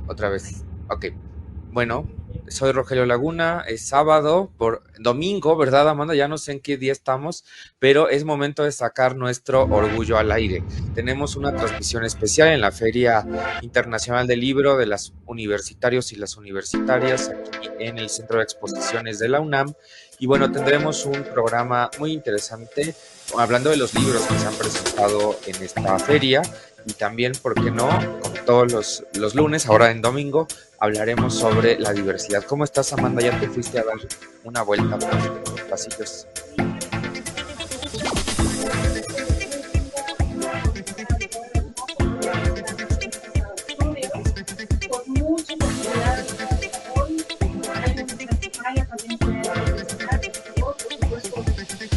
Otra vez. Ok. Bueno, soy Rogelio Laguna, es sábado, por domingo, ¿verdad, Amanda? Ya no sé en qué día estamos, pero es momento de sacar nuestro orgullo al aire. Tenemos una transmisión especial en la Feria Internacional del Libro de los Universitarios y las Universitarias, aquí en el Centro de Exposiciones de la UNAM. Y bueno, tendremos un programa muy interesante hablando de los libros que se han presentado en esta feria. Y también, ¿por qué no? Como todos los lunes, ahora en domingo, hablaremos sobre la diversidad. ¿Cómo estás, Amanda? ¿Ya te fuiste a dar una vuelta por los pasillos?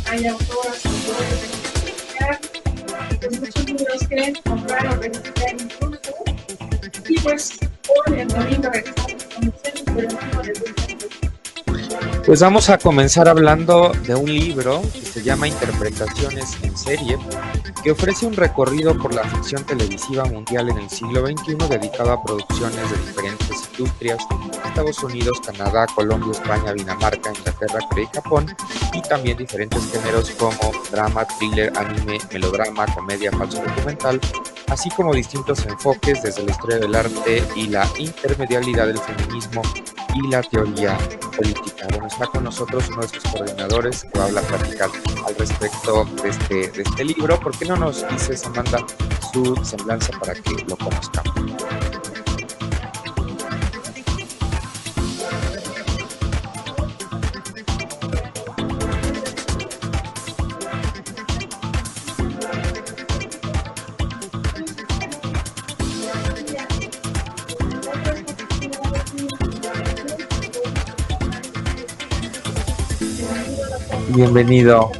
Hay autoras, autores pues muchos libros que comprar o revisitar incluso. Y pues hoy el domingo regresamos con ustedes, pero no les gusta. Pues vamos a comenzar hablando de un libro que se llama Interpretaciones en Serie, que ofrece un recorrido por la ficción televisiva mundial en el siglo XXI dedicado a producciones de diferentes industrias, Estados Unidos, Canadá, Colombia, España, Dinamarca, Inglaterra, Corea y Japón, y también diferentes géneros como drama, thriller, anime, melodrama, comedia, falso documental, así como distintos enfoques desde la historia del arte y la intermedialidad del feminismo y la teoría política. Bueno, está con nosotros uno de sus coordinadores que va a platicar al respecto de este libro. ¿Por qué no nos dices, Amanda, su semblanza para que lo conozcamos? Bienvenido.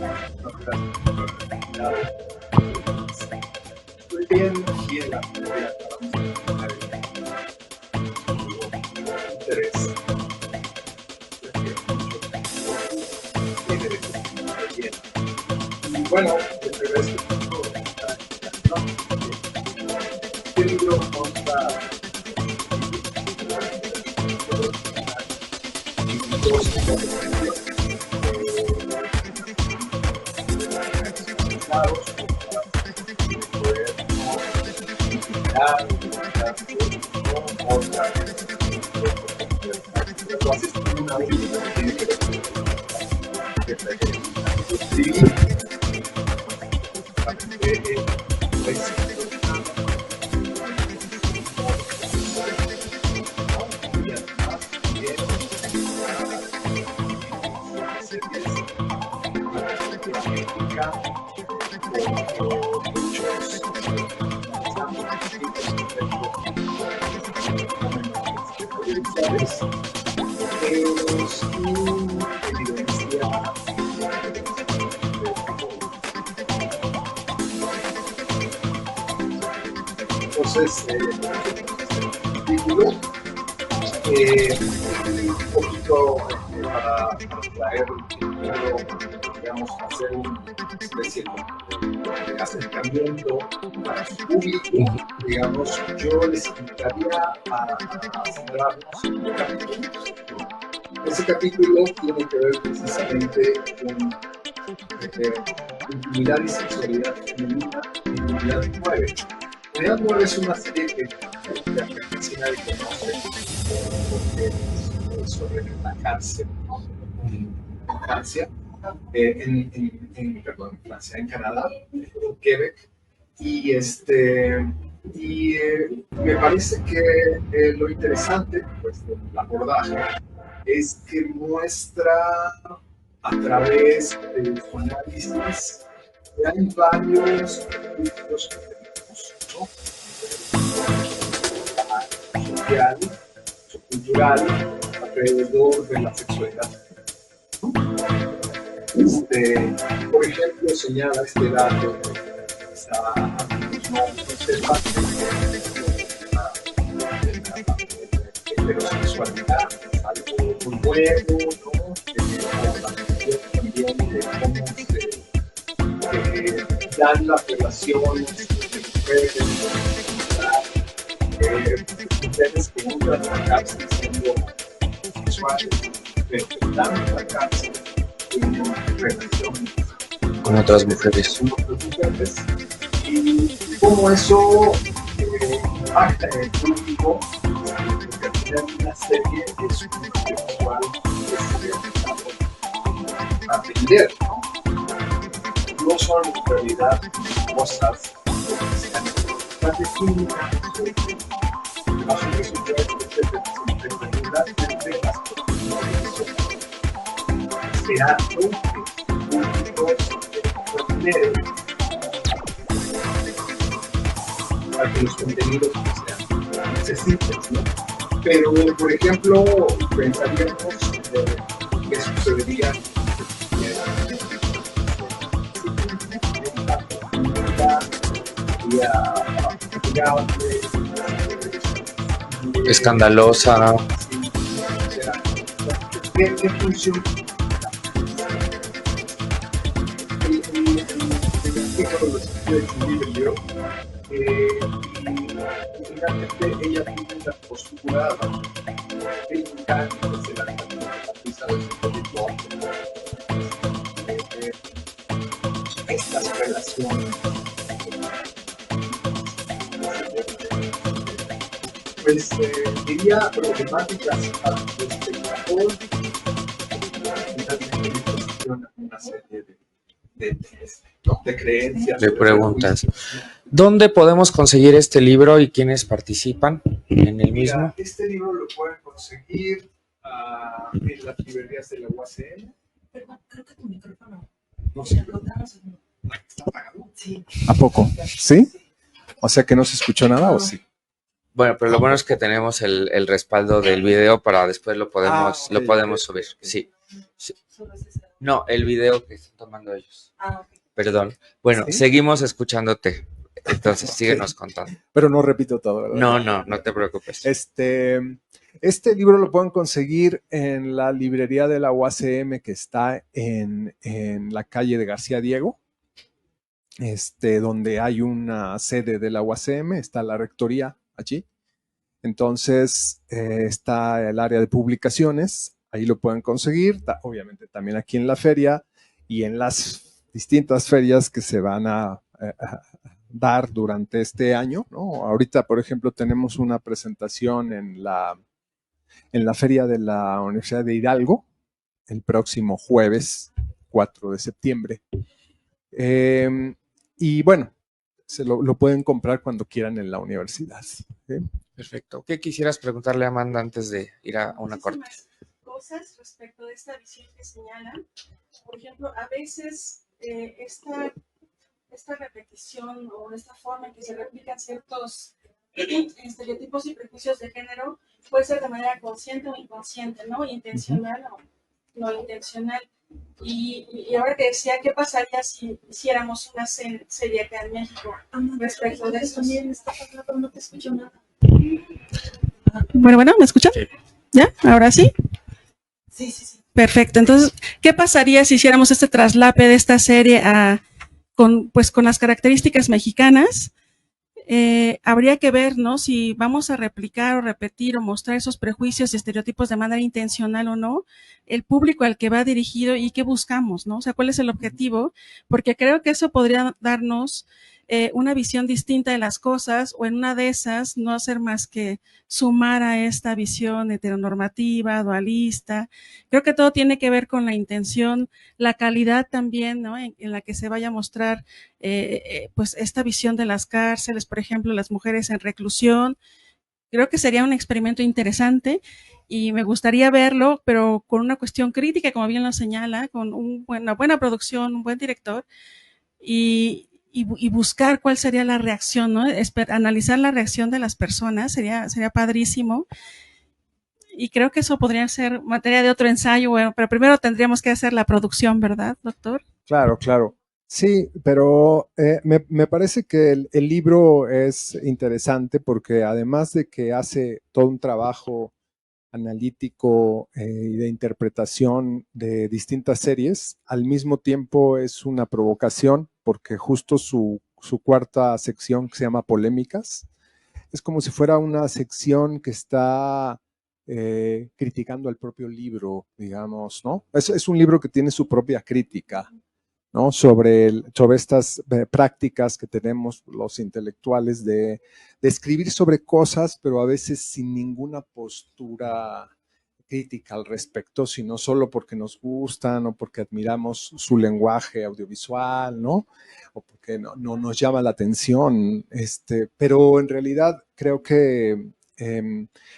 Muy bien, Giela. Interés. Y bueno, el primer este libro consta entonces título un poquito para traer el libro, digamos, hacer una especie de acercamiento para su público. Digamos, yo les invitaría a centrarnos en un capítulo. Ese capítulo tiene que ver precisamente con intimidad y sexualidad femenina en Unidad 9. Unidad 9 es una serie que casi nadie conoce porque es sobre la cárcel, ¿no? En Francia, perdón, en Francia, en Canadá, en Quebec. Y me parece que lo interesante pues, del abordaje es que muestra a través de su análisis que hay varios puntos que tenemos, ¿no? Social, cultural, alrededor de la sexualidad. Por ejemplo, señala este dato, no observa heterosexualidad es algo muy bueno, ¿no? La cuestión también de cómo se dan las relaciones entre mujeres, mujeres que entran a la cárcel siendo sexuales, pero que dan a la cárcel en relaciones con otras mujeres. Y cómo eso impacta en el público, porque al final una serie es un cual es aprender, ¿no? No son en realidad cosas que sean más o menos creando públicos para que los contenidos sean accesibles, ¿no? Pero, por ejemplo, pensaríamos que sucedería escandalosa. ¿Qué función? Finalmente ella tiene la postura crítica desde la pizza de su político, estas relaciones pues diría problemáticas para el espectador, finalmente posiciona una serie de creencias, de preguntas. ¿Dónde podemos conseguir este libro y quiénes participan en el mismo? Mira, este libro lo pueden conseguir en las librerías de la UACM. Perdón, creo que tu micrófono. No sé. ¿Está apagado? Sí. ¿A poco? ¿Sí? O sea que no se escuchó nada o sí. Bueno, pero lo bueno es que tenemos el respaldo del video para después lo podemos subir. Sí. No, el video que están tomando ellos. Perdón. Bueno, ¿sí? Seguimos escuchándote. Entonces, síguenos contando. Pero no repito todo, ¿verdad? No te preocupes. Este libro lo pueden conseguir en la librería de la UACM que está en la calle de García Diego, donde hay una sede de la UACM, está la rectoría allí. Entonces, está el área de publicaciones, ahí lo pueden conseguir, obviamente también aquí en la feria y en las distintas ferias que se van a dar durante este año, ¿no? Ahorita, por ejemplo, tenemos una presentación en la feria de la Universidad de Hidalgo, el próximo jueves 4 de septiembre. Y bueno, lo pueden comprar cuando quieran en la universidad. ¿Sí? Perfecto. ¿Qué quisieras preguntarle a Amanda antes de ir a una corte? Cosas respecto de esta visión que señala. Por ejemplo, a veces esta repetición o esta forma en que se replican ciertos estereotipos y prejuicios de género puede ser de manera consciente o inconsciente, ¿no? Intencional o no intencional. Y ahora que decía, ¿qué pasaría si hiciéramos una serie acá en México respecto de esto? No te escucho nada. Bueno, ¿me escuchan? Sí. ¿Ya? ¿Ahora sí? Sí. Perfecto. Entonces, ¿qué pasaría si hiciéramos este traslape de esta serie con las características mexicanas? Habría que ver, ¿no? Si vamos a replicar o repetir o mostrar esos prejuicios y estereotipos de manera intencional o no, el público al que va dirigido y qué buscamos, ¿no? O sea, ¿cuál es el objetivo? Porque creo que eso podría darnos una visión distinta de las cosas, o en una de esas no hacer más que sumar a esta visión heteronormativa, dualista. Creo que todo tiene que ver con la intención, la calidad también, ¿no? En la que se vaya a mostrar pues esta visión de las cárceles, por ejemplo, las mujeres en reclusión. Creo que sería un experimento interesante y me gustaría verlo, pero con una cuestión crítica, como bien lo señala, con una buena producción, un buen director y buscar cuál sería la reacción, ¿no? Analizar la reacción de las personas sería padrísimo. y creo que eso podría ser materia de otro ensayo, bueno, pero primero tendríamos que hacer la producción, ¿verdad, doctor? Claro, claro. Sí, pero me parece que el libro es interesante porque además de que hace todo un trabajo analítico y de interpretación de distintas series, al mismo tiempo es una provocación porque justo su cuarta sección, que se llama Polémicas, es como si fuera una sección que está criticando al propio libro, digamos, ¿no? Es un libro que tiene su propia crítica, ¿no? Sobre estas prácticas que tenemos los intelectuales de escribir sobre cosas, pero a veces sin ninguna postura crítica al respecto, sino solo porque nos gustan o porque admiramos su lenguaje audiovisual, ¿no? O porque no nos llama la atención. Pero en realidad creo que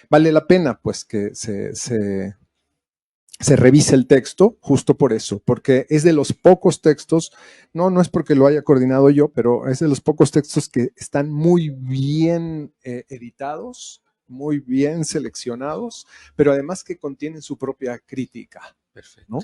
vale la pena pues que se revise el texto justo por eso, porque es de los pocos textos, no es porque lo haya coordinado yo, pero es de los pocos textos que están muy bien editados, muy bien seleccionados, pero además que contienen su propia crítica. Perfecto. ¿No?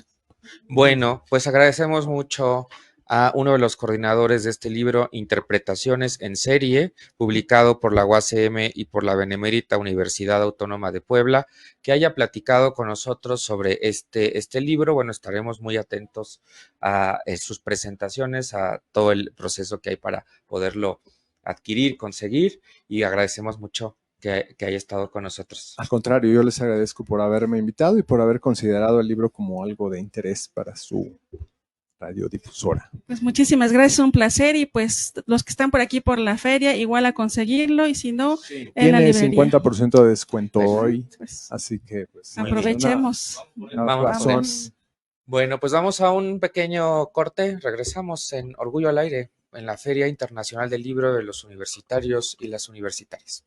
Bueno, pues agradecemos mucho a uno de los coordinadores de este libro, Interpretaciones en Serie, publicado por la UACM y por la Benemérita Universidad Autónoma de Puebla, que haya platicado con nosotros sobre este libro. Bueno, estaremos muy atentos a sus presentaciones, a todo el proceso que hay para poderlo adquirir, conseguir, y agradecemos mucho que haya estado con nosotros. Al contrario, yo les agradezco por haberme invitado y por haber considerado el libro como algo de interés para su radiodifusora. Pues muchísimas gracias, un placer, y pues los que están por aquí por la feria, igual a conseguirlo, y si no, Sí, en la tiene librería. 50% de descuento Pues, hoy, Pues, así que pues aprovechemos. Vamos, razón. Bueno, pues vamos a un pequeño corte. Regresamos en Orgullo al Aire, en la Feria Internacional del Libro de los Universitarios y las Universitarias.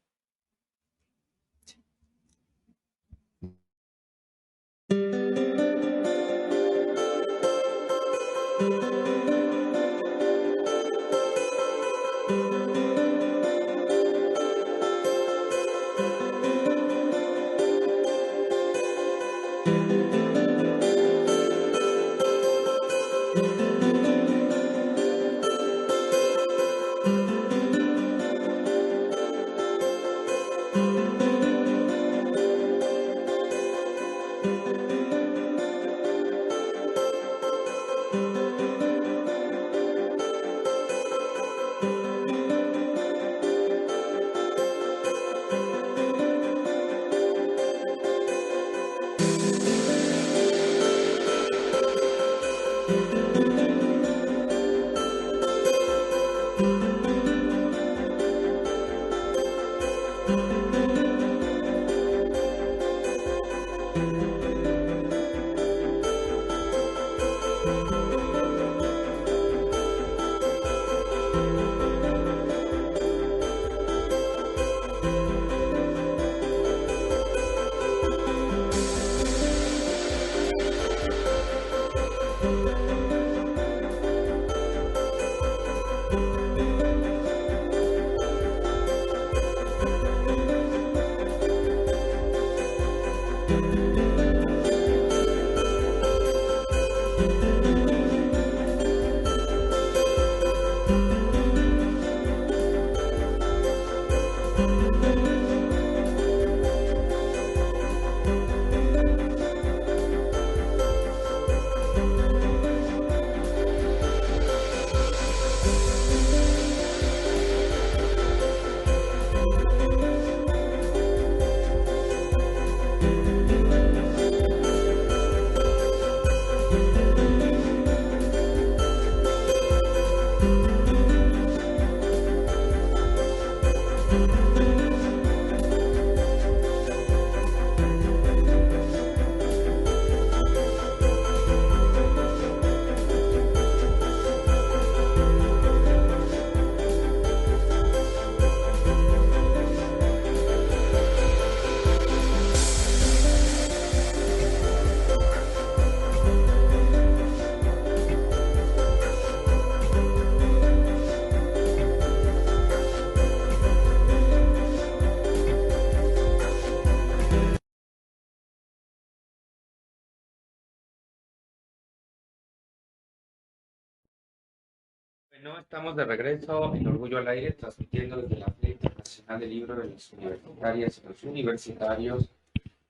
Bueno, estamos de regreso en Orgullo al Aire, transmitiendo desde la Feria Internacional del Libro de las Universitarias y los Universitarios.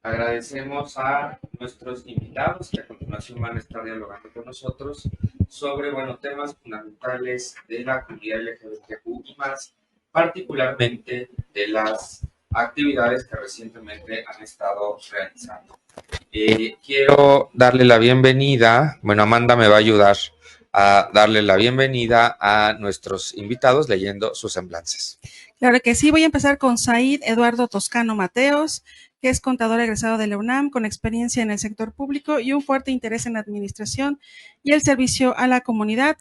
Agradecemos a nuestros invitados que a continuación van a estar dialogando con nosotros sobre, bueno, temas fundamentales de la comunidad LGBTQ y más, particularmente de las actividades que recientemente han estado realizando. Quiero darle la bienvenida, bueno, Amanda me va a ayudar a darle la bienvenida a nuestros invitados leyendo sus semblanzas. Claro que sí, voy a empezar con Said Eduardo Toscano Mateos, que es contador egresado de la UNAM con experiencia en el sector público y un fuerte interés en la administración y el servicio a la comunidad.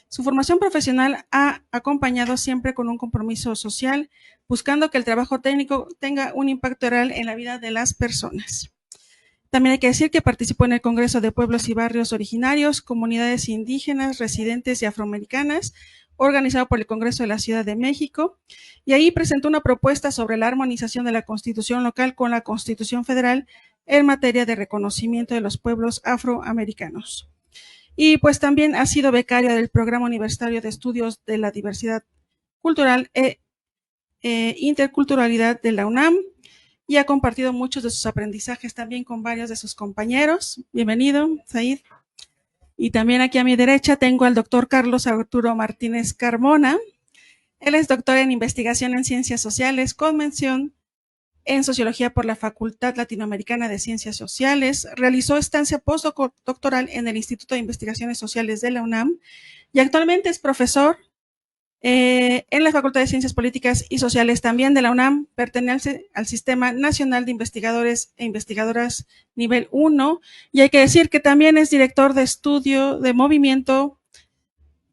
Su formación profesional ha acompañado siempre con un compromiso social, buscando que el trabajo técnico tenga un impacto real en la vida de las personas. También hay que decir que participó en el Congreso de Pueblos y Barrios Originarios, Comunidades Indígenas, Residentes y Afroamericanas, organizado por el Congreso de la Ciudad de México, y ahí presentó una propuesta sobre la armonización de la Constitución local con la Constitución Federal en materia de reconocimiento de los pueblos afroamericanos. Y pues también ha sido becario del Programa Universitario de Estudios de la Diversidad Cultural e Interculturalidad de la UNAM, y ha compartido muchos de sus aprendizajes también con varios de sus compañeros. Bienvenido, Said. Y también aquí a mi derecha tengo al doctor Carlos Arturo Martínez Carmona. Él es doctor en investigación en ciencias sociales con mención en sociología por la Facultad Latinoamericana de Ciencias Sociales. Realizó estancia postdoctoral en el Instituto de Investigaciones Sociales de la UNAM y actualmente es profesor en la Facultad de Ciencias Políticas y Sociales también de la UNAM. Pertenece al Sistema Nacional de Investigadores e Investigadoras nivel 1, y hay que decir que también es director de estudio de movimiento,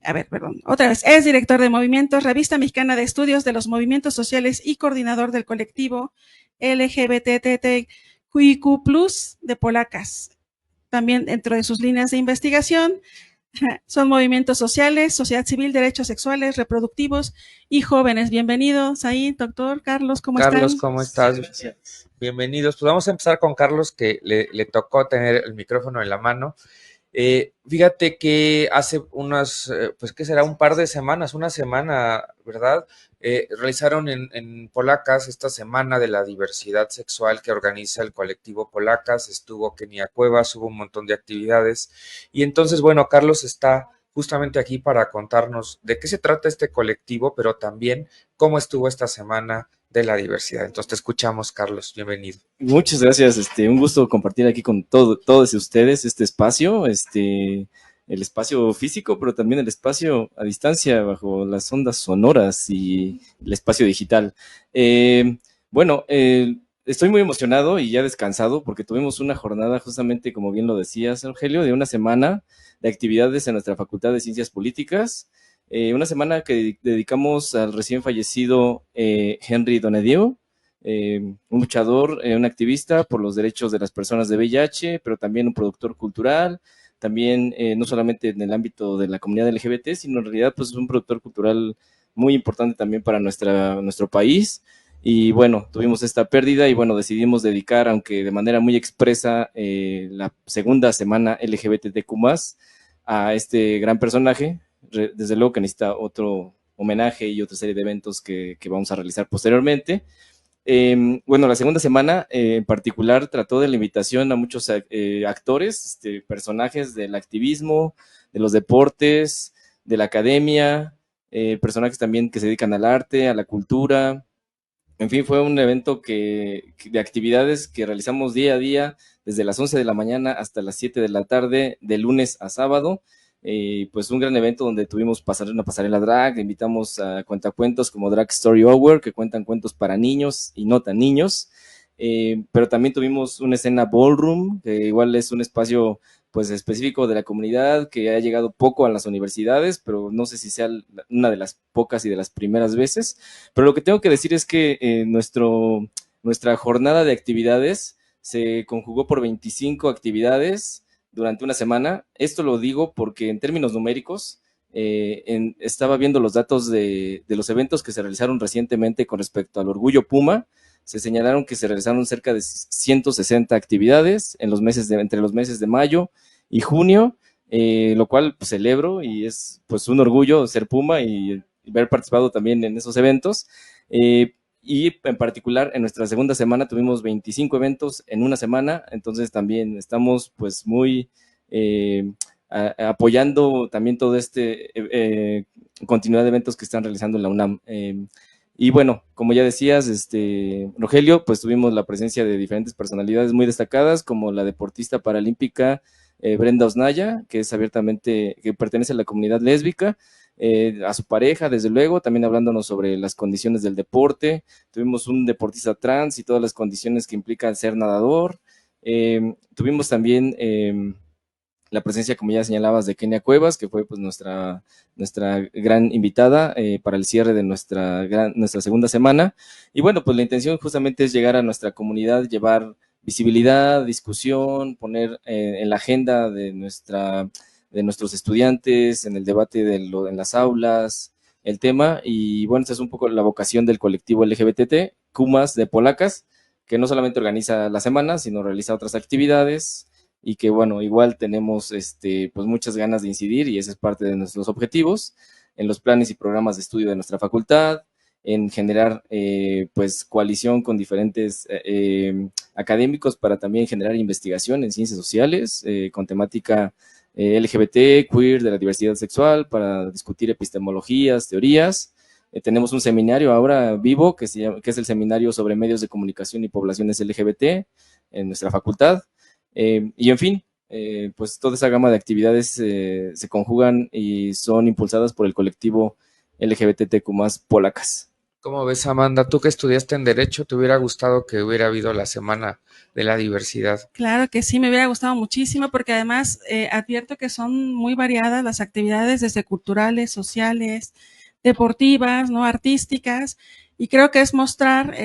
es director de Movimientos, Revista Mexicana de Estudios de los Movimientos Sociales y coordinador del colectivo LGBTTQIQ+ de Polacas. También dentro de sus líneas de investigación son movimientos sociales, sociedad civil, derechos sexuales, reproductivos y jóvenes. Bienvenidos ahí, doctor Carlos, ¿cómo estás? Carlos, ¿cómo estás? Bienvenidos. Pues vamos a empezar con Carlos, que le tocó tener el micrófono en la mano. Fíjate que hace unas, pues qué será, un par de semanas, una semana, ¿verdad? Realizaron en Polacas esta semana de la diversidad sexual que organiza el colectivo Polacas. Estuvo Kenia Cuevas, hubo un montón de actividades. Y entonces, bueno, Carlos está justamente aquí para contarnos de qué se trata este colectivo, pero también cómo estuvo esta semana de la diversidad. Entonces te escuchamos, Carlos, bienvenido. Muchas gracias, un gusto compartir aquí con todos ustedes este espacio, el espacio físico, pero también el espacio a distancia bajo las ondas sonoras y el espacio digital. Estoy muy emocionado y ya descansado porque tuvimos una jornada, justamente como bien lo decías, Rogelio, de una semana de actividades en nuestra Facultad de Ciencias Políticas. Una semana que dedicamos al recién fallecido Henry Donadieu, un luchador, un activista por los derechos de las personas de VIH, pero también un productor cultural, también no solamente en el ámbito de la comunidad LGBT, sino en realidad pues es un productor cultural muy importante también para nuestro país. Y bueno, tuvimos esta pérdida y bueno, decidimos dedicar, aunque de manera muy expresa, la segunda semana LGBTQ+, a este gran personaje. Desde luego que necesita otro homenaje y otra serie de eventos que vamos a realizar posteriormente. La segunda semana en particular trató de la invitación a muchos actores, personajes del activismo, de los deportes, de la academia, personajes también que se dedican al arte, a la cultura. En fin, fue un evento de actividades que realizamos día a día, desde las 11 de la mañana hasta las 7 de la tarde, de lunes a sábado. Pues un gran evento donde tuvimos una pasarela drag, invitamos a cuentacuentos como Drag Story Hour, que cuentan cuentos para niños y no tan niños, pero también tuvimos una escena ballroom, que igual es un espacio pues específico de la comunidad, que ha llegado poco a las universidades, pero no sé si sea una de las pocas y de las primeras veces. Pero lo que tengo que decir es que nuestra jornada de actividades se conjugó por 25 actividades durante una semana. Esto lo digo porque en términos numéricos, estaba viendo los datos de los eventos que se realizaron recientemente con respecto al Orgullo Puma. Se señalaron que se realizaron cerca de 160 actividades entre los meses de mayo y junio. lo cual pues, celebro y es pues un orgullo ser Puma y haber participado también en esos eventos. Y en particular en nuestra segunda semana tuvimos 25 eventos en una semana, entonces también estamos pues muy apoyando también todo continuidad de eventos que están realizando en la UNAM. Y bueno, como ya decías, Rogelio, pues tuvimos la presencia de diferentes personalidades muy destacadas, como la deportista paralímpica Brenda Osnaya, que es abiertamente, que pertenece a la comunidad lésbica, a su pareja, desde luego, también hablándonos sobre las condiciones del deporte. Tuvimos un deportista trans y todas las condiciones que implican ser nadador. Tuvimos también la presencia, como ya señalabas, de Kenia Cuevas, que fue pues nuestra gran invitada para el cierre de nuestra segunda semana. Y bueno, pues la intención justamente es llegar a nuestra comunidad, llevar visibilidad, discusión, poner en la agenda de nuestros estudiantes, en el debate en las aulas, el tema. Y bueno, esta es un poco la vocación del colectivo LGBT, Kumas de Polacas, que no solamente organiza la semana, sino realiza otras actividades y que bueno, igual tenemos pues muchas ganas de incidir y ese es parte de nuestros objetivos en los planes y programas de estudio de nuestra facultad, en generar pues coalición con diferentes académicos para también generar investigación en ciencias sociales con temática LGBT, queer, de la diversidad sexual, para discutir epistemologías, teorías. Tenemos un seminario ahora vivo que es el seminario sobre medios de comunicación y poblaciones LGBT en nuestra facultad. Y en fin, pues toda esa gama de actividades se conjugan y son impulsadas por el colectivo LGBTQ+ Polacas. ¿Cómo ves, Amanda? Tú que estudiaste en Derecho, ¿te hubiera gustado que hubiera habido la Semana de la Diversidad? Claro que sí, me hubiera gustado muchísimo porque además advierto que son muy variadas las actividades, desde culturales, sociales, deportivas, ¿no? Artísticas, y creo que es mostrar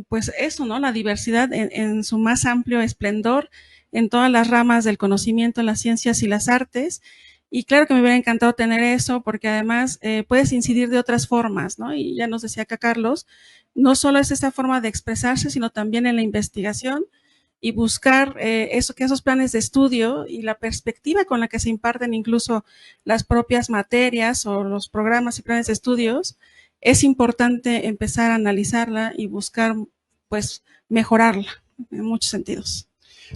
pues eso, ¿no? La diversidad en su más amplio esplendor en todas las ramas del conocimiento, en las ciencias y las artes. Y claro que me hubiera encantado tener eso porque además puedes incidir de otras formas, ¿no? Y ya nos decía acá Carlos, no solo es esta forma de expresarse, sino también en la investigación y buscar que esos planes de estudio y la perspectiva con la que se imparten incluso las propias materias o los programas y planes de estudios, es importante empezar a analizarla y buscar pues mejorarla en muchos sentidos.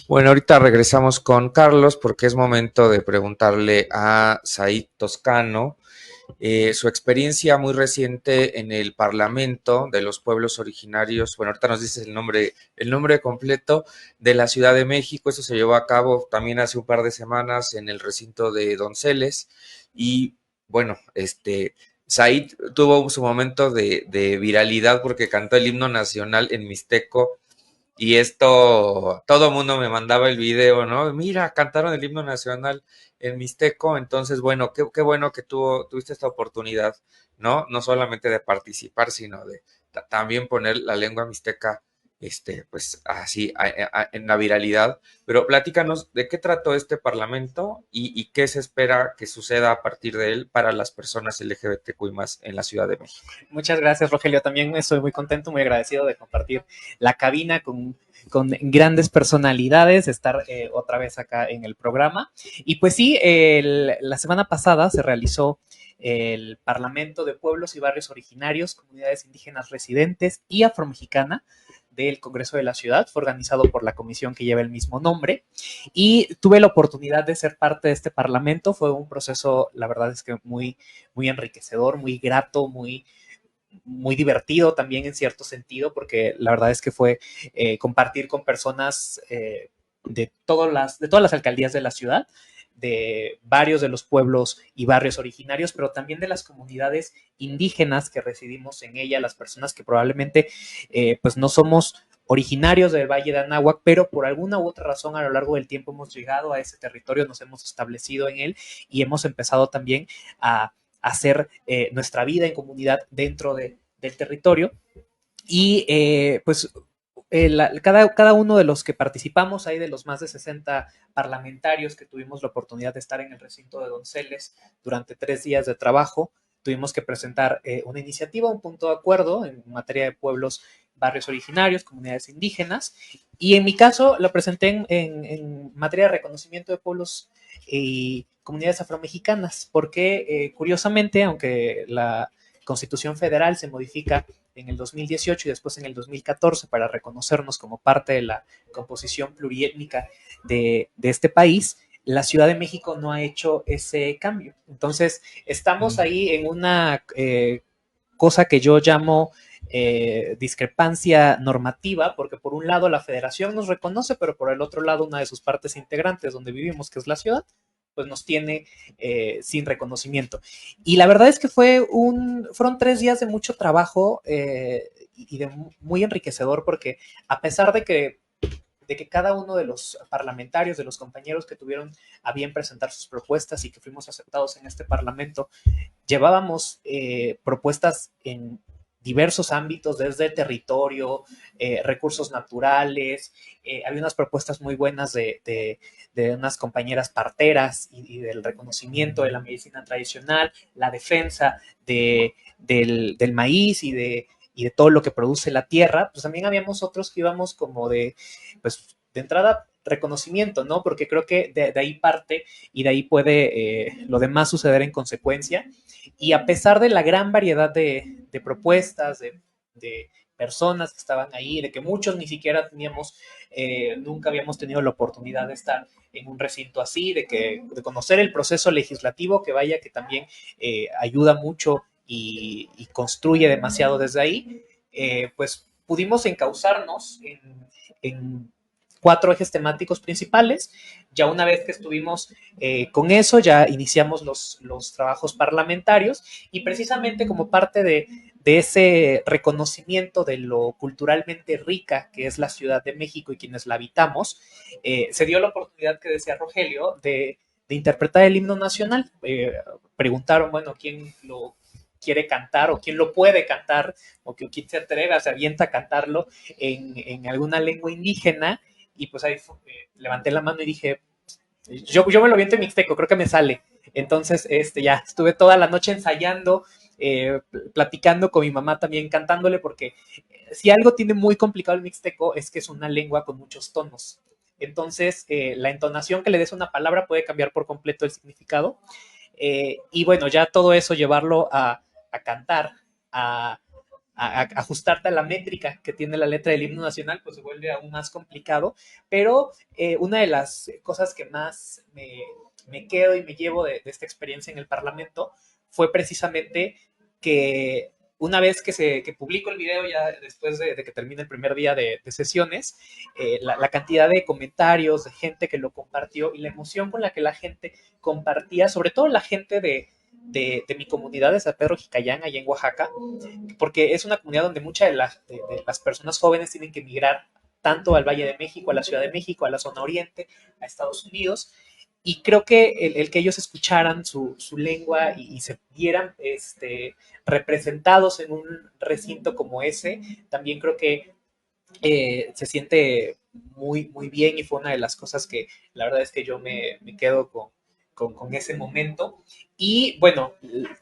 Bueno, ahorita regresamos con Carlos porque es momento de preguntarle a Said Toscano su experiencia muy reciente en el Parlamento de los Pueblos Originarios. Bueno, ahorita nos dices el nombre completo de la Ciudad de México. Eso se llevó a cabo también hace un par de semanas en el recinto de Donceles. Y bueno, Said tuvo su momento de viralidad porque cantó el himno nacional en mixteco. Y esto, todo el mundo me mandaba el video, ¿no? Mira, cantaron el himno nacional en mixteco, entonces, bueno, qué bueno que tuviste esta oportunidad, ¿no? No solamente de participar, sino de también poner la lengua mixteca, pues así, en la viralidad. Pero platícanos de qué trató este parlamento y qué se espera que suceda a partir de él para las personas LGBTQI+ en la Ciudad de México. Muchas gracias, Rogelio. También estoy muy contento, muy agradecido de compartir la cabina con grandes personalidades, estar otra vez acá en el programa. Y pues sí, la semana pasada se realizó el Parlamento de Pueblos y Barrios Originarios, Comunidades Indígenas Residentes y Afromexicana del Congreso de la Ciudad. Fue organizado por la comisión que lleva el mismo nombre y tuve la oportunidad de ser parte de este parlamento. Fue un proceso, la verdad es que muy, muy enriquecedor, muy grato, muy divertido también en cierto sentido, porque la verdad es que fue compartir con personas de todas las alcaldías de la ciudad, de varios de los pueblos y barrios originarios, pero también de las comunidades indígenas que residimos en ella, las personas que probablemente pues no somos originarios del Valle de Anáhuac, pero por alguna u otra razón a lo largo del tiempo hemos llegado a ese territorio, nos hemos establecido en él y hemos empezado también a hacer nuestra vida en comunidad dentro del territorio. Y pues cada uno de los que participamos, ahí de los más de 60 parlamentarios que tuvimos la oportunidad de estar en el recinto de Donceles durante 3 días de trabajo, tuvimos que presentar una iniciativa, un punto de acuerdo en materia de pueblos, barrios originarios, comunidades indígenas, y en mi caso lo presenté en materia de reconocimiento de pueblos y comunidades afromexicanas, porque curiosamente, aunque la Constitución Federal se modifica en el 2018 y después en el 2014 para reconocernos como parte de la composición pluriétnica de este país, la Ciudad de México no ha hecho ese cambio. Entonces, estamos ahí en una cosa que yo llamo discrepancia normativa, porque por un lado la federación nos reconoce, pero por el otro lado una de sus partes integrantes donde vivimos, que es la ciudad, pues nos tiene sin reconocimiento. Y la verdad es que fueron 3 días de mucho trabajo y de muy enriquecedor, porque a pesar de que cada uno de los parlamentarios, de los compañeros que tuvieron a bien presentar sus propuestas y que fuimos aceptados en este parlamento, llevábamos propuestas en diversos ámbitos, desde territorio, recursos naturales, había unas propuestas muy buenas de unas compañeras parteras y del reconocimiento de la medicina tradicional, la defensa del maíz y de todo lo que produce la tierra. Pues también habíamos otros que íbamos como pues de entrada reconocimiento, ¿no? Porque creo que de ahí parte y de ahí puede lo demás suceder en consecuencia. Y a pesar de la gran variedad de propuestas, de personas que estaban ahí, de que muchos ni siquiera nunca habíamos tenido la oportunidad de estar en un recinto así, de conocer el proceso legislativo, que vaya que también ayuda mucho y construye demasiado desde ahí, pues pudimos encauzarnos en 4 ejes temáticos principales. Ya una vez que estuvimos con eso, ya iniciamos los trabajos parlamentarios, y precisamente como parte de ese reconocimiento de lo culturalmente rica que es la Ciudad de México y quienes la habitamos, se dio la oportunidad que decía Rogelio de interpretar el himno nacional. Preguntaron, bueno, ¿quién lo quiere cantar o quién lo puede cantar o quién se atreve, se avienta a cantarlo en alguna lengua indígena? Y pues ahí levanté la mano y dije, yo me lo aviento en mixteco, creo que me sale. Entonces, ya estuve toda la noche ensayando, platicando con mi mamá también, cantándole, porque si algo tiene muy complicado el mixteco es que es una lengua con muchos tonos. Entonces, la entonación que le des a una palabra puede cambiar por completo el significado. Y bueno, ya todo eso, llevarlo a cantar, a ajustarte a la métrica que tiene la letra del himno nacional, pues se vuelve aún más complicado. Pero una de las cosas que más me quedo y me llevo de esta experiencia en el Parlamento fue precisamente que una vez que publico el video, ya después de que termine el primer día de sesiones, la cantidad de comentarios, de gente que lo compartió y la emoción con la que la gente compartía, sobre todo la gente de mi comunidad de San Pedro Jicayán, allá en Oaxaca, porque es una comunidad donde muchas de las personas jóvenes tienen que emigrar tanto al Valle de México, a la Ciudad de México, a la zona oriente, a Estados Unidos. Y creo que el que ellos escucharan su lengua y se vieran representados en un recinto como ese, también creo que se siente muy, muy bien, y fue una de las cosas que la verdad es que yo me quedo con ese momento. Y bueno,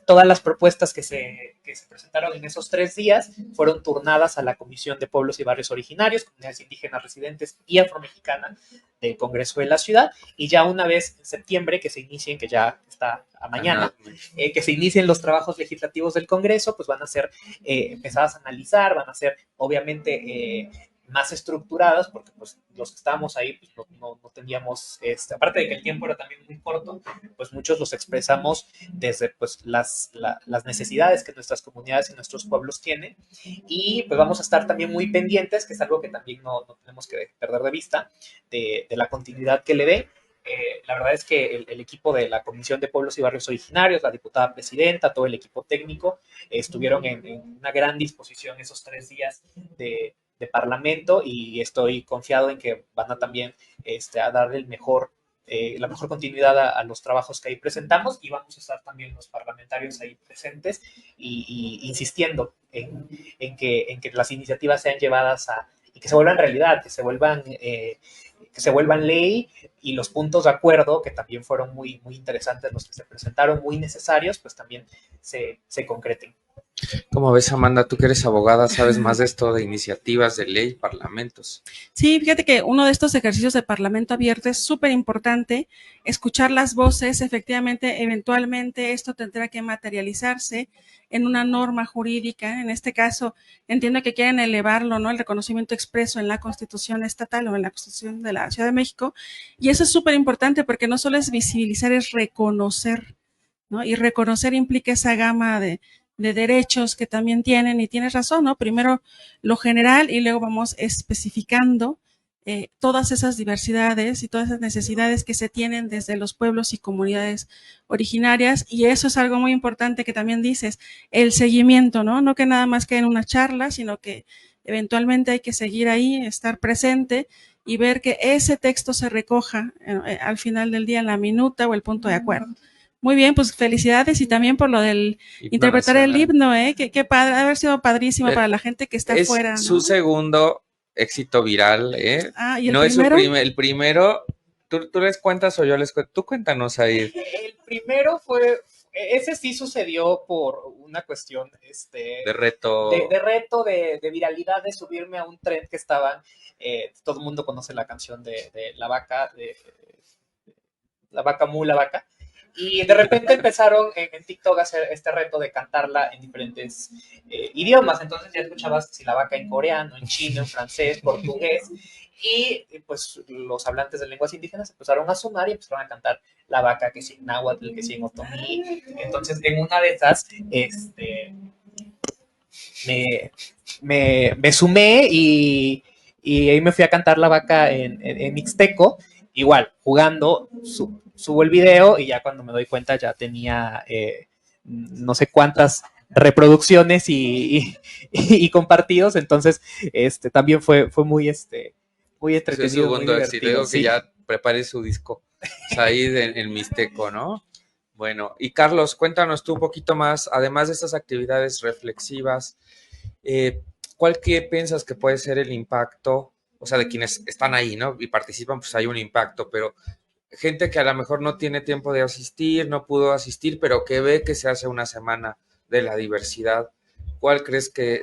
todas las propuestas que se presentaron en esos 3 días fueron turnadas a la Comisión de Pueblos y Barrios Originarios, Comunidades Indígenas Residentes y Afromexicanas del Congreso de la Ciudad. Y ya una vez en septiembre que se inicien, que ya está a mañana, que se inicien los trabajos legislativos del Congreso, pues van a ser empezadas a analizar, van a ser obviamente más estructuradas, porque pues los que estábamos ahí pues, no teníamos, aparte de que el tiempo era también muy corto, pues muchos los expresamos desde pues las necesidades que nuestras comunidades y nuestros pueblos tienen. Y pues vamos a estar también muy pendientes, que es algo que también no tenemos que perder de vista, de la continuidad que le dé. La verdad es que el equipo de la Comisión de Pueblos y Barrios Originarios, la diputada presidenta, todo el equipo técnico, estuvieron en una gran disposición esos 3 días de Parlamento, y estoy confiado en que van a también a darle la mejor continuidad a los trabajos que ahí presentamos, y vamos a estar también los parlamentarios ahí presentes y insistiendo en que las iniciativas sean llevadas y que se vuelvan realidad, que se vuelvan ley, y los puntos de acuerdo, que también fueron muy, muy interesantes los que se presentaron, muy necesarios, pues también se concreten. ¿Cómo ves, Amanda? Tú que eres abogada, sabes más de esto de iniciativas de ley, parlamentos. Sí, fíjate que uno de estos ejercicios de parlamento abierto es súper importante, escuchar las voces, efectivamente, eventualmente esto tendrá que materializarse en una norma jurídica. En este caso, entiendo que quieren elevarlo, ¿no? El reconocimiento expreso en la Constitución estatal o en la Constitución de la Ciudad de México. Y eso es súper importante porque no solo es visibilizar, es reconocer, ¿no? Y reconocer implica esa gama de derechos que también tienen, y tienes razón, ¿no? Primero lo general y luego vamos especificando todas esas diversidades y todas esas necesidades que se tienen desde los pueblos y comunidades originarias, y eso es algo muy importante que también dices, el seguimiento, ¿no? No que nada más quede en una charla, sino que eventualmente hay que seguir ahí, estar presente y ver que ese texto se recoja al final del día en la minuta o el punto de acuerdo. Muy bien, pues felicidades y también por lo del interpretar el himno, qué padre, haber sido padrísimo para la gente que está afuera. Es su segundo éxito viral, Ah, ¿y el no primero? Es el primero, ¿tú les cuentas o yo les cuento? Tú cuéntanos ahí. El primero fue, ese sí sucedió por una cuestión de reto. De reto, de viralidad, de subirme a un tren que estaban, todo el mundo conoce la canción de la vaca, la vaca mu, la vaca. Y de repente empezaron en TikTok a hacer este reto de cantarla en diferentes idiomas. Entonces ya escuchabas si la vaca en coreano, en chino, en francés, portugués. Y pues los hablantes de lenguas indígenas empezaron a sumar y empezaron a cantar la vaca, que sí en náhuatl, que sí en otomí. Entonces en una de esas, me sumé y ahí me fui a cantar la vaca en mixteco. Igual, jugando, subo el video y ya cuando me doy cuenta ya tenía no sé cuántas reproducciones y compartidos, entonces también fue muy muy entretenido. Es su segundo éxito, digo sí. que ya prepare su disco ahí en Mixteco, ¿no? Bueno, y Carlos, cuéntanos tú un poquito más, además de estas actividades reflexivas, ¿cuál que piensas que puede ser el impacto? O sea, de quienes están ahí, ¿no? Y participan, pues hay un impacto, pero gente que a lo mejor no tiene tiempo de asistir, no pudo asistir, pero que ve que se hace una semana de la diversidad. ¿Cuál crees que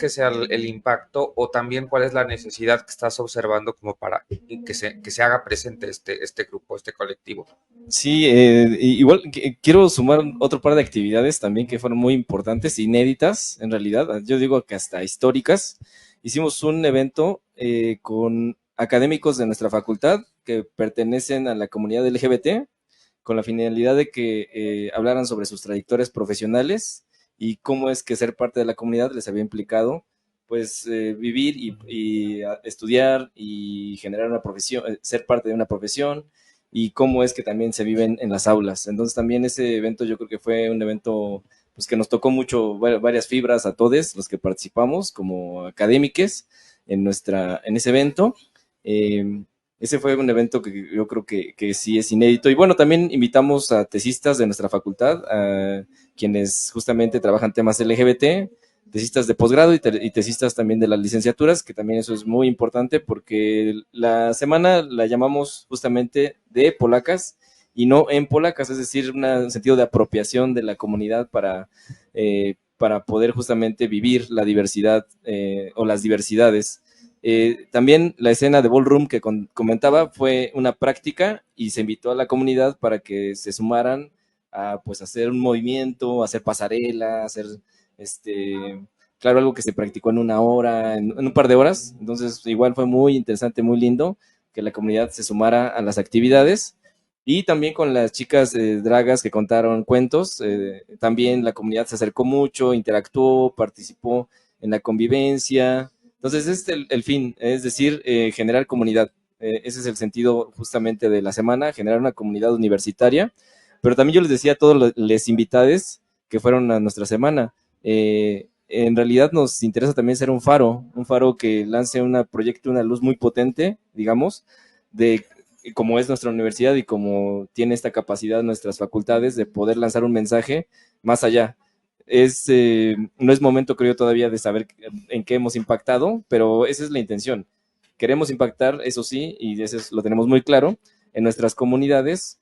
sea el impacto, o también cuál es la necesidad que estás observando como para que se haga presente este grupo, este colectivo? Sí, igual quiero sumar otro par de actividades también que fueron muy importantes, inéditas en realidad, yo digo que hasta históricas. Hicimos un evento con académicos de nuestra facultad que pertenecen a la comunidad LGBT, con la finalidad de que hablaran sobre sus trayectorias profesionales y cómo es que ser parte de la comunidad les había implicado pues vivir y estudiar y generar una profesión, ser parte de una profesión, y cómo es que también se viven en las aulas. Entonces también ese evento yo creo que fue un evento pues que nos tocó mucho, varias fibras a todos los que participamos como académicos en ese evento. Ese fue un evento que yo creo que sí es inédito. Y bueno, también invitamos a tesistas de nuestra facultad, a quienes justamente trabajan temas LGBT, tesistas de posgrado y tesistas también de las licenciaturas, que también eso es muy importante porque la semana la llamamos justamente de polacas y no en polacas, es decir, un sentido de apropiación de la comunidad para poder justamente vivir la diversidad o las diversidades. También la escena de ballroom que comentaba fue una práctica y se invitó a la comunidad para que se sumaran a pues hacer un movimiento, hacer pasarela, hacer claro, algo que se practicó en una hora, en un par de horas. Entonces igual fue muy interesante, muy lindo que la comunidad se sumara a las actividades. Y también con las chicas dragas que contaron cuentos, también la comunidad se acercó mucho, interactuó, participó en la convivencia. Entonces, es el fin, es decir, generar comunidad. Ese es el sentido justamente de la semana, generar una comunidad universitaria. Pero también yo les decía a todos los invitados que fueron a nuestra semana, en realidad nos interesa también ser un faro que lance proyecte una luz muy potente, digamos, de como es nuestra universidad y como tiene esta capacidad nuestras facultades de poder lanzar un mensaje más allá. No es momento, creo, todavía de saber en qué hemos impactado, pero esa es la intención. Queremos impactar, eso sí, y eso lo tenemos muy claro, en nuestras comunidades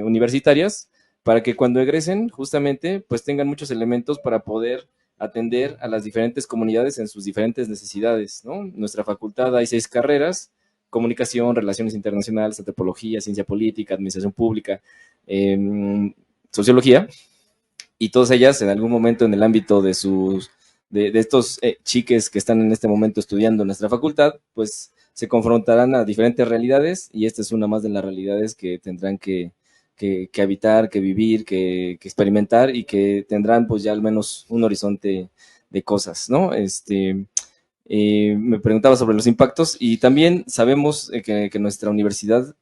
universitarias, para que cuando egresen, justamente, pues tengan muchos elementos para poder atender a las diferentes comunidades en sus diferentes necesidades, ¿no? En nuestra facultad hay 6 carreras: comunicación, relaciones internacionales, antropología, ciencia política, administración pública, sociología, y todas ellas en algún momento en el ámbito de estos chiques que están en este momento estudiando en nuestra facultad, pues se confrontarán a diferentes realidades, y esta es una más de las realidades que tendrán que habitar, que vivir, que experimentar, y que tendrán pues ya al menos un horizonte de cosas, ¿no? Me preguntaba sobre los impactos, y también sabemos que nuestra universidad,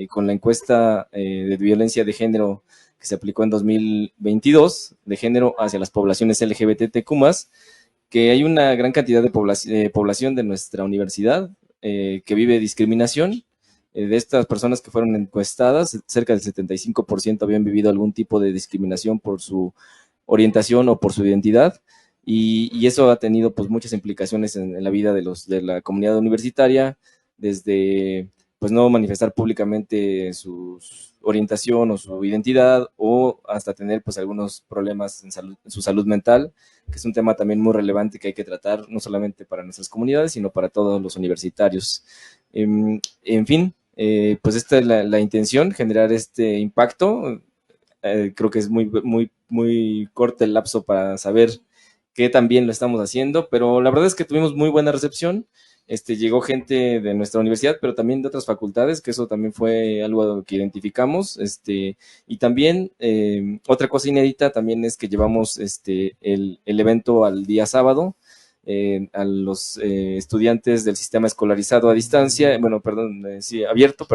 con la encuesta de violencia de género que se aplicó en 2022, de género hacia las poblaciones LGBTQ+, que hay una gran cantidad de población de nuestra universidad que vive discriminación. De estas personas que fueron encuestadas, cerca del 75% habían vivido algún tipo de discriminación por su orientación o por su identidad, y eso ha tenido pues muchas implicaciones en la vida de la comunidad universitaria, desde pues no manifestar públicamente su orientación o su identidad, o hasta tener pues algunos problemas en su salud mental, que es un tema también muy relevante que hay que tratar, no solamente para nuestras comunidades, sino para todos los universitarios. En fin, pues esta es la intención, generar este impacto. Creo que es muy corto el lapso para saber qué tan bien lo estamos haciendo, pero la verdad es que tuvimos muy buena recepción. Llegó gente de nuestra universidad, pero también de otras facultades, que eso también fue algo que identificamos. Y también otra cosa inédita también es que llevamos el evento al día sábado, a los estudiantes del sistema escolarizado a distancia, abierto,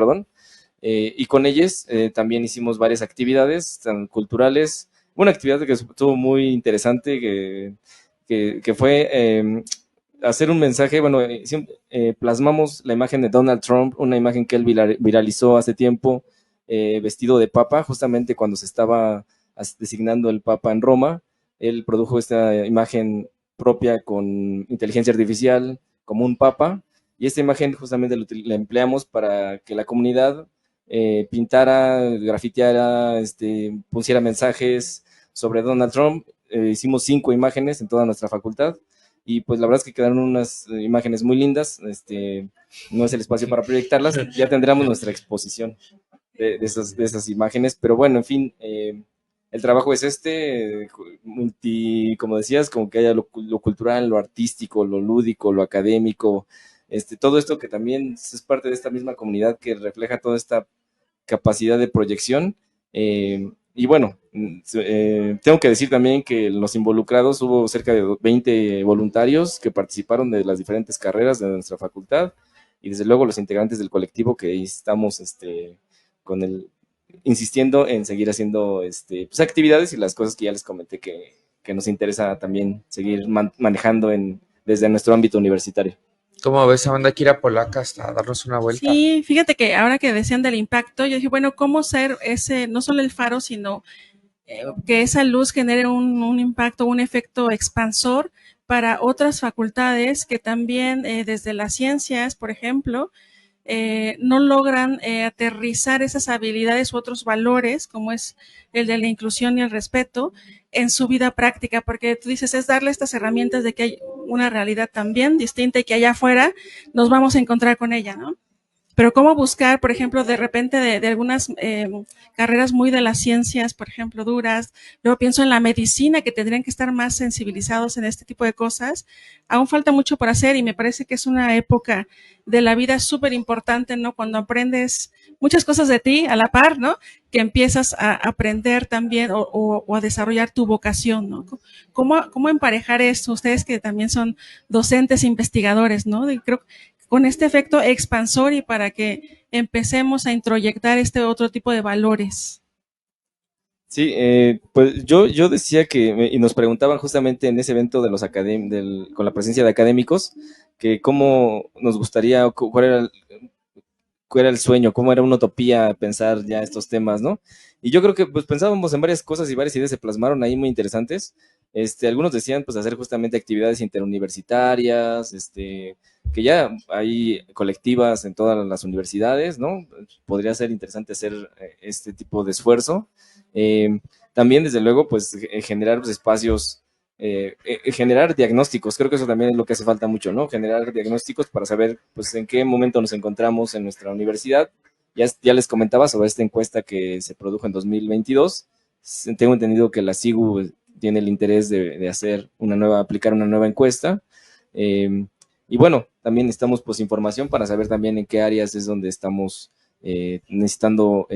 y con ellos también hicimos varias actividades culturales. Una actividad que estuvo muy interesante, que fue hacer un mensaje. Plasmamos la imagen de Donald Trump, una imagen que él viralizó hace tiempo, vestido de papa, justamente cuando se estaba designando el papa en Roma. Él produjo esta imagen propia con inteligencia artificial, como un papa, y esta imagen justamente la empleamos para que la comunidad pintara, grafiteara, pusiera mensajes sobre Donald Trump. Hicimos 5 imágenes en toda nuestra facultad, y pues la verdad es que quedaron unas imágenes muy lindas. No es el espacio para proyectarlas, ya tendremos nuestra exposición de esas imágenes, pero bueno, en fin, el trabajo es como decías, como que haya lo cultural, lo artístico, lo lúdico, lo académico, todo esto que también es parte de esta misma comunidad, que refleja toda esta capacidad de proyección. Y bueno, tengo que decir también que los involucrados, hubo cerca de 20 voluntarios que participaron de las diferentes carreras de nuestra facultad, y desde luego los integrantes del colectivo, que estamos insistiendo en seguir haciendo pues, actividades y las cosas que ya les comenté que nos interesa también seguir manejando desde nuestro ámbito universitario. ¿Cómo ves, Amanda, que ir a Polaca hasta darnos una vuelta? Sí, fíjate que ahora que decían del impacto, yo dije, bueno, ¿cómo ser no solo el faro, sino que esa luz genere un impacto, un efecto expansor para otras facultades que también desde las ciencias, por ejemplo, no logran aterrizar esas habilidades u otros valores, como es el de la inclusión y el respeto, en su vida práctica? Porque tú dices, es darle estas herramientas de que hay una realidad también distinta y que allá afuera nos vamos a encontrar con ella, ¿no? Pero cómo buscar, por ejemplo, de repente de algunas carreras muy de las ciencias, por ejemplo, duras. Luego pienso en la medicina, que tendrían que estar más sensibilizados en este tipo de cosas. Aún falta mucho por hacer, y me parece que es una época de la vida súper importante, ¿no? Cuando aprendes muchas cosas de ti a la par, ¿no? Que empiezas a aprender también o a desarrollar tu vocación, ¿no? ¿Cómo emparejar esto? Ustedes que también son docentes, investigadores, ¿no? Creo con este efecto expansor, y para que empecemos a introyectar este otro tipo de valores. Sí, pues yo decía que, y nos preguntaban justamente en ese evento de con la presencia de académicos, que cómo nos gustaría, cuál era el sueño, cómo era una utopía pensar ya estos temas, ¿no? Y yo creo que pues pensábamos en varias cosas, y varias ideas se plasmaron ahí muy interesantes. Algunos decían pues hacer justamente actividades interuniversitarias, que ya hay colectivas en todas las universidades, ¿no? Podría ser interesante hacer este tipo de esfuerzo. También, desde luego, pues generar pues, espacios, generar diagnósticos, creo que eso también es lo que hace falta mucho, ¿no? Generar diagnósticos para saber pues en qué momento nos encontramos en nuestra universidad. Ya les comentaba sobre esta encuesta que se produjo en 2022. Tengo entendido que la SIGU tiene el interés de aplicar una nueva encuesta. Y bueno, también necesitamos pues información para saber también en qué áreas es donde estamos necesitando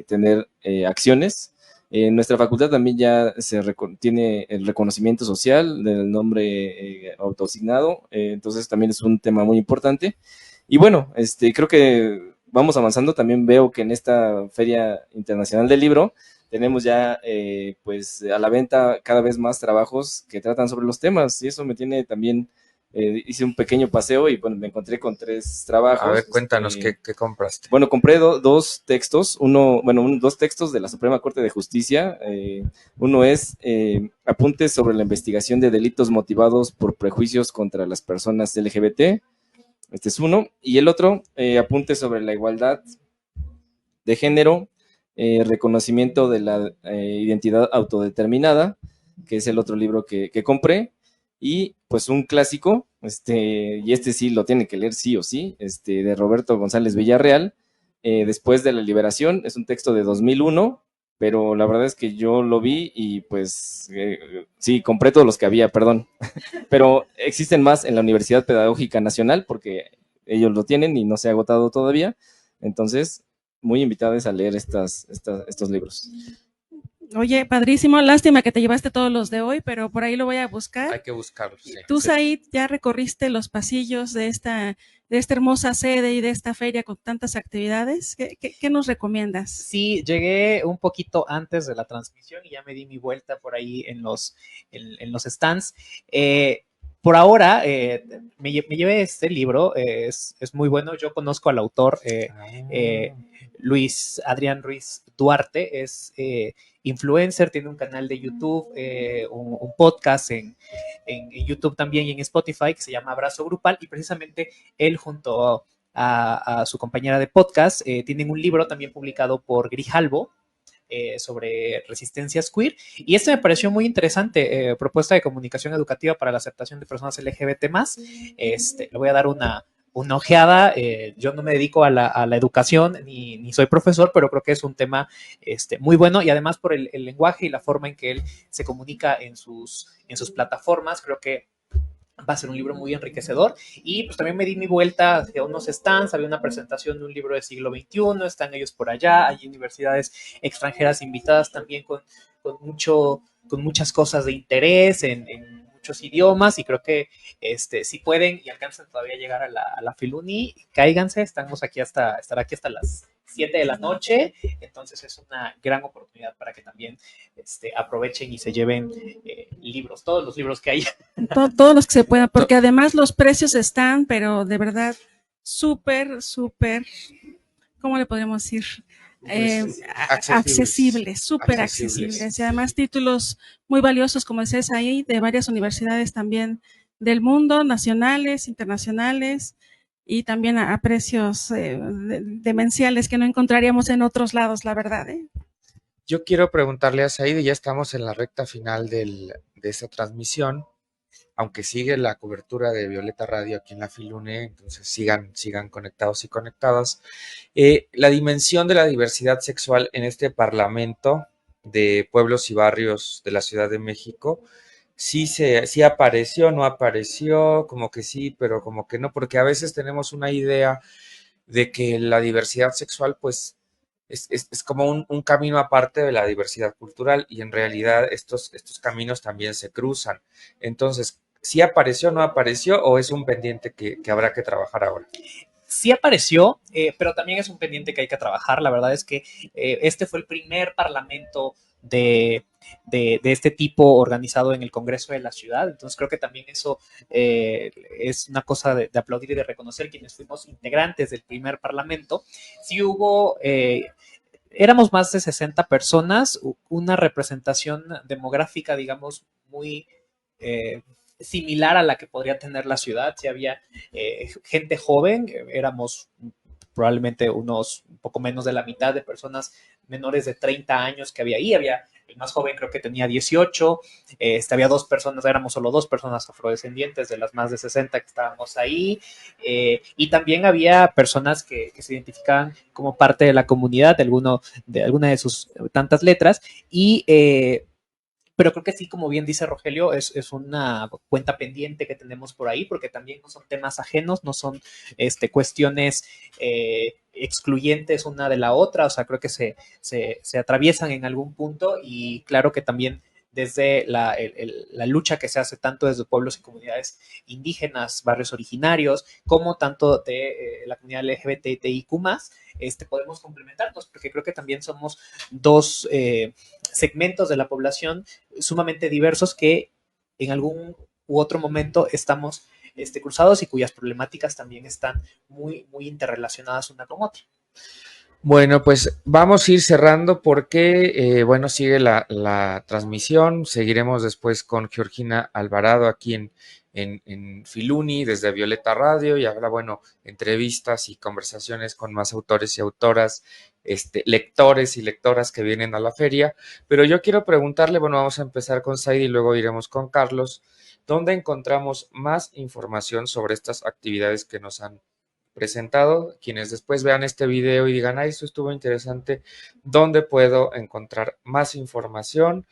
tener acciones. En nuestra facultad también ya tiene el reconocimiento social del nombre autoasignado, entonces también es un tema muy importante. Y bueno, creo que vamos avanzando. También veo que en esta Feria Internacional del Libro tenemos ya pues a la venta cada vez más trabajos que tratan sobre los temas, y eso me tiene también, hice un pequeño paseo y bueno, me encontré con 3 trabajos. A ver, cuéntanos qué compraste. Bueno, compré dos textos, dos textos de la Suprema Corte de Justicia. Uno es Apuntes sobre la investigación de delitos motivados por prejuicios contra las personas LGBT. Este es uno. Y el otro, Apuntes sobre la igualdad de género, reconocimiento de la identidad autodeterminada, que es el otro libro que compré. Y pues un clásico, y sí lo tienen que leer sí o sí, de Roberto González Villarreal, Después de la Liberación. Es un texto de 2001, pero la verdad es que yo lo vi y pues sí, compré todos los que había, perdón, pero existen más en la Universidad Pedagógica Nacional porque ellos lo tienen y no se ha agotado todavía. Entonces, muy invitados a leer estos libros. Oye, padrísimo, lástima que te llevaste todos los de hoy, pero por ahí lo voy a buscar. Hay que buscarlos. Sí. Tú, Said, ya recorriste los pasillos de esta hermosa sede y de esta feria con tantas actividades. ¿Qué nos recomiendas? Sí, llegué un poquito antes de la transmisión y ya me di mi vuelta por ahí en los stands. Por ahora, me llevé este libro, es muy bueno. Yo conozco al autor, Luis Adrián Ruiz Duarte, es influencer, tiene un canal de YouTube, un podcast en YouTube también y en Spotify que se llama Abrazo Grupal, y precisamente él junto a su compañera de podcast tienen un libro también publicado por Grijalbo sobre resistencias queer, y este me pareció muy interesante, propuesta de comunicación educativa para la aceptación de personas LGBT+. Le voy a dar una ojeada. Yo no me dedico a la educación ni soy profesor, pero creo que es un tema muy bueno, y además por el lenguaje y la forma en que él se comunica en sus plataformas, creo que va a ser un libro muy enriquecedor. Y pues también me di mi vuelta hacia unos stands, había una presentación de un libro del siglo XXI, están ellos por allá, hay universidades extranjeras invitadas también con muchas cosas de interés en muchos idiomas, y creo que si pueden y alcanzan todavía a llegar a la Filuni, cáiganse, estamos aquí estará aquí hasta las 7 de la noche, entonces es una gran oportunidad para que también aprovechen y se lleven libros, todos los libros que hay. Todos los que se puedan, porque además los precios están, pero de verdad, súper, ¿cómo le podemos decir? Accesibles, súper accesibles, y además títulos muy valiosos, como decías ahí, de varias universidades también del mundo, nacionales, internacionales, y también a precios demenciales que no encontraríamos en otros lados, la verdad. Yo quiero preguntarle a Said, ya estamos en la recta final de esta transmisión, aunque sigue la cobertura de Violeta Radio aquí en la Filune, entonces sigan conectados y conectadas. La dimensión de la diversidad sexual en este Parlamento de Pueblos y Barrios de la Ciudad de México, sí apareció, no apareció, como que sí, pero como que no, porque a veces tenemos una idea de que la diversidad sexual, pues, es como un camino aparte de la diversidad cultural, y en realidad estos caminos también se cruzan. Entonces, ¿sí apareció, no apareció, o es un pendiente que habrá que trabajar ahora? Sí apareció, pero también es un pendiente que hay que trabajar. La verdad es que este fue el primer parlamento de este tipo organizado en el Congreso de la Ciudad, entonces creo que también eso es una cosa de aplaudir y de reconocer quienes fuimos integrantes del primer parlamento. Sí hubo, éramos más de 60 personas, una representación demográfica, digamos, muy similar a la que podría tener la ciudad. Sí había gente joven, éramos probablemente un poco menos de la mitad de personas menores de 30 años que había ahí. Había el más joven, creo que tenía 18. Había éramos solo 2 personas afrodescendientes de las más de 60 que estábamos ahí. Y también había personas que se identificaban como parte de la comunidad, de alguna de sus tantas letras. Pero creo que sí, como bien dice Rogelio, es una cuenta pendiente que tenemos por ahí, porque también no son temas ajenos, no son cuestiones excluyentes una de la otra. O sea, creo que se atraviesan en algún punto, y claro que también desde la lucha que se hace tanto desde pueblos y comunidades indígenas, barrios originarios, como tanto de la comunidad LGBTIQ+, podemos complementarnos, porque creo que también somos dos segmentos de la población sumamente diversos que en algún u otro momento estamos cruzados, y cuyas problemáticas también están muy, muy interrelacionadas una con otra. Bueno, pues vamos a ir cerrando porque, bueno, sigue la transmisión. Seguiremos después con Georgina Alvarado aquí en Filuni, desde Violeta Radio, y habrá, bueno, entrevistas y conversaciones con más autores y autoras, lectores y lectoras que vienen a la feria. Pero yo quiero preguntarle, bueno, vamos a empezar con Said y luego iremos con Carlos, ¿dónde encontramos más información sobre estas actividades que nos han presentado? Quienes después vean este video y digan, esto estuvo interesante, ¿dónde puedo encontrar más información?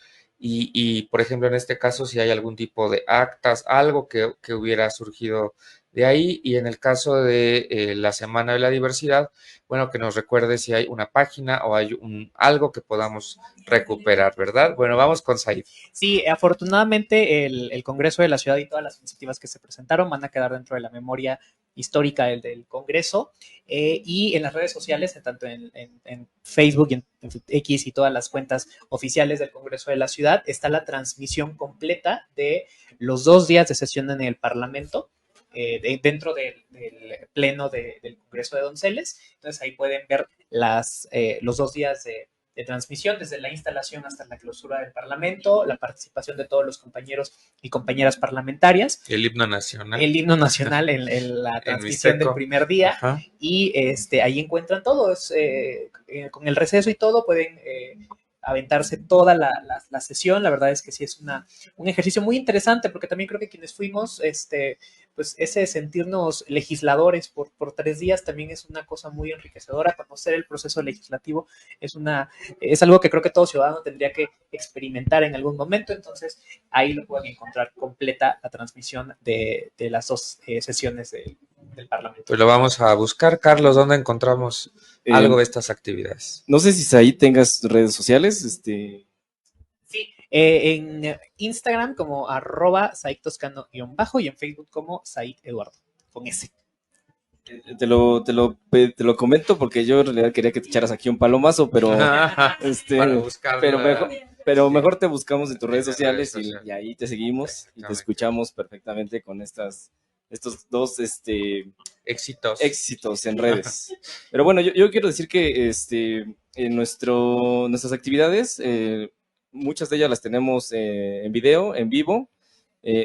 Y, por ejemplo, en este caso, si hay algún tipo de actas, algo que hubiera surgido de ahí. Y en el caso de la Semana de la Diversidad, bueno, que nos recuerde si hay una página o hay algo que podamos recuperar, ¿verdad? Bueno, vamos con Said. Sí, afortunadamente el Congreso de la Ciudad y todas las iniciativas que se presentaron van a quedar dentro de la memoria histórica del Congreso, y en las redes sociales, tanto en Facebook y en X y todas las cuentas oficiales del Congreso de la Ciudad, está la transmisión completa de los 2 días de sesión en el Parlamento, dentro del pleno del Congreso de Donceles. Entonces ahí pueden ver los 2 días de transmisión, desde la instalación hasta la clausura del Parlamento, la participación de todos los compañeros y compañeras parlamentarias. El himno nacional. El himno nacional en la transmisión del primer día. Ajá. Y ahí encuentran todo. Con el receso y todo pueden aventarse toda la sesión. La verdad es que sí es un ejercicio muy interesante, porque también creo que quienes fuimos, pues ese sentirnos legisladores por 3 días también es una cosa muy enriquecedora. Conocer el proceso legislativo es algo que creo que todo ciudadano tendría que experimentar en algún momento. Entonces ahí lo pueden encontrar completa la transmisión de las 2 sesiones del Parlamento. Pues lo vamos a buscar. Carlos, ¿dónde encontramos algo de estas actividades? No sé si ahí tengas redes sociales. Sí, en Instagram como @SaidToscano_ y en Facebook como Said Eduardo, con S. Te lo comento porque yo en realidad quería que te echaras aquí un palomazo, pero para buscarlo, pero mejor te buscamos en tus redes sociales y ahí te seguimos y te escuchamos perfectamente con estos 2 éxitos en redes. Pero bueno, yo quiero decir que en nuestras actividades, muchas de ellas las tenemos en video, en vivo.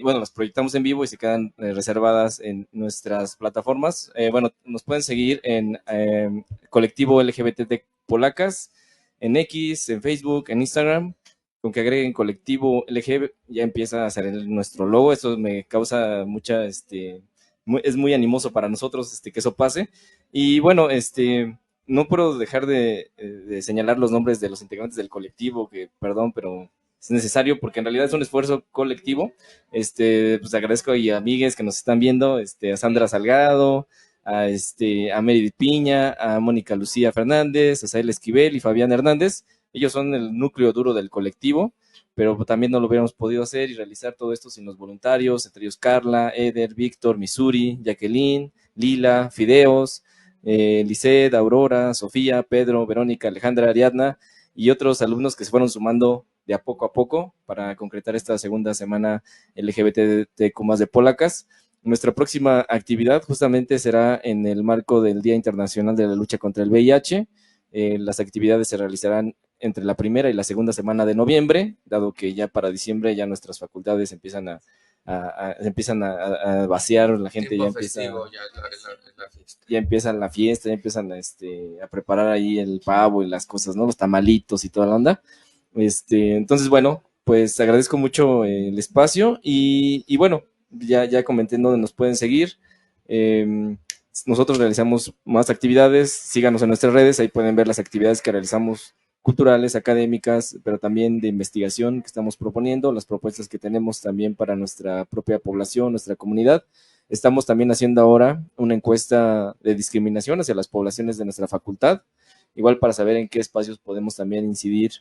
Bueno, las proyectamos en vivo y se quedan reservadas en nuestras plataformas. Bueno, nos pueden seguir en Colectivo LGBT Polacas, en X, en Facebook, en Instagram. Con que agreguen Colectivo LG ya empieza a ser nuestro logo. Eso me causa mucha, es muy animoso para nosotros que eso pase. Y bueno, no puedo dejar de señalar los nombres de los integrantes del colectivo, que perdón, pero es necesario porque en realidad es un esfuerzo colectivo. Pues agradezco a amigues que nos están viendo, a Sandra Salgado, a Meredith Piña, a Mónica Lucía Fernández, a Sael Esquivel y Fabián Hernández. Ellos son el núcleo duro del colectivo, pero también no lo hubiéramos podido hacer y realizar todo esto sin los voluntarios, entre ellos Carla, Eder, Víctor, Missouri, Jacqueline, Lila, Fideos, Lisette, Aurora, Sofía, Pedro, Verónica, Alejandra, Ariadna y otros alumnos que se fueron sumando de a poco para concretar esta segunda semana LGBTQ+ de Polacas. Nuestra próxima actividad justamente será en el marco del Día Internacional de la Lucha contra el VIH. Las actividades se realizarán entre la primera y la segunda semana de noviembre, dado que ya para diciembre ya nuestras facultades empiezan a vaciar, la gente ya empieza, ya empiezan la fiesta, ya empiezan a preparar ahí el pavo y las cosas, ¿no? Los tamalitos y toda la onda. Entonces, bueno, pues agradezco mucho el espacio y bueno, ya comenté en dónde nos pueden seguir. Nosotros realizamos más actividades, síganos en nuestras redes, ahí pueden ver las actividades que realizamos culturales, académicas, pero también de investigación que estamos proponiendo, las propuestas que tenemos también para nuestra propia población, nuestra comunidad. Estamos también haciendo ahora una encuesta de discriminación hacia las poblaciones de nuestra facultad, igual para saber en qué espacios podemos también incidir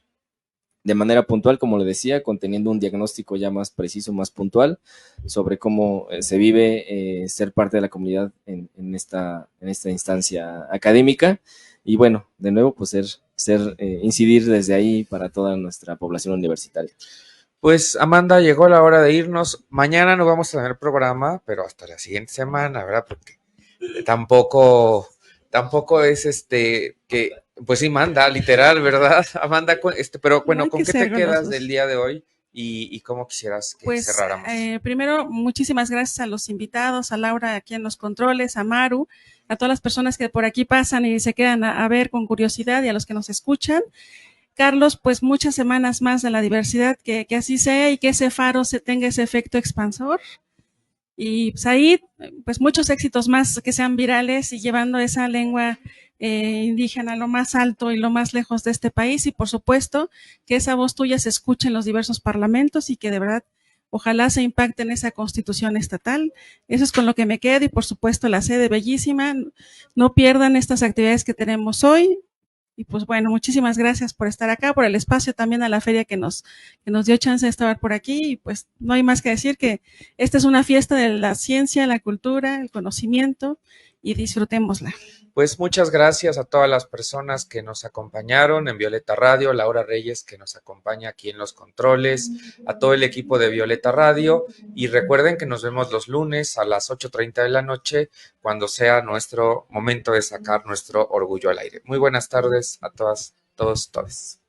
de manera puntual, como le decía, conteniendo un diagnóstico ya más preciso, más puntual, sobre cómo se vive ser parte de la comunidad en esta instancia académica. Y bueno, de nuevo, pues incidir desde ahí para toda nuestra población universitaria. Pues Amanda, llegó la hora de irnos. Mañana no vamos a tener programa, pero hasta la siguiente semana, ¿verdad? Porque tampoco es que, pues sí manda, literal, ¿verdad? Amanda, pero bueno, ¿con qué te quedas del día de hoy y cómo quisieras que cerráramos? Primero, muchísimas gracias a los invitados, a Laura aquí en los controles, a Maru, a todas las personas que por aquí pasan y se quedan a ver con curiosidad y a los que nos escuchan. Carlos, pues muchas semanas más de la diversidad, que así sea y que ese faro tenga ese efecto expansor. Y Said, pues muchos éxitos más que sean virales y llevando esa lengua indígena a lo más alto y lo más lejos de este país, y por supuesto que esa voz tuya se escuche en los diversos parlamentos y que de verdad ojalá se impacte en esa constitución estatal. Eso es con lo que me quedo, y por supuesto la sede bellísima. No pierdan estas actividades que tenemos hoy. Y pues bueno, muchísimas gracias por estar acá, por el espacio, también a la feria que nos dio chance de estar por aquí. Y pues no hay más que decir que esta es una fiesta de la ciencia, la cultura, el conocimiento, y disfrutémosla. Pues muchas gracias a todas las personas que nos acompañaron en Violeta Radio, Laura Reyes que nos acompaña aquí en los controles, a todo el equipo de Violeta Radio, y recuerden que nos vemos los lunes a las 8:30 de la noche cuando sea nuestro momento de sacar nuestro orgullo al aire. Muy buenas tardes a todas, todos, todes.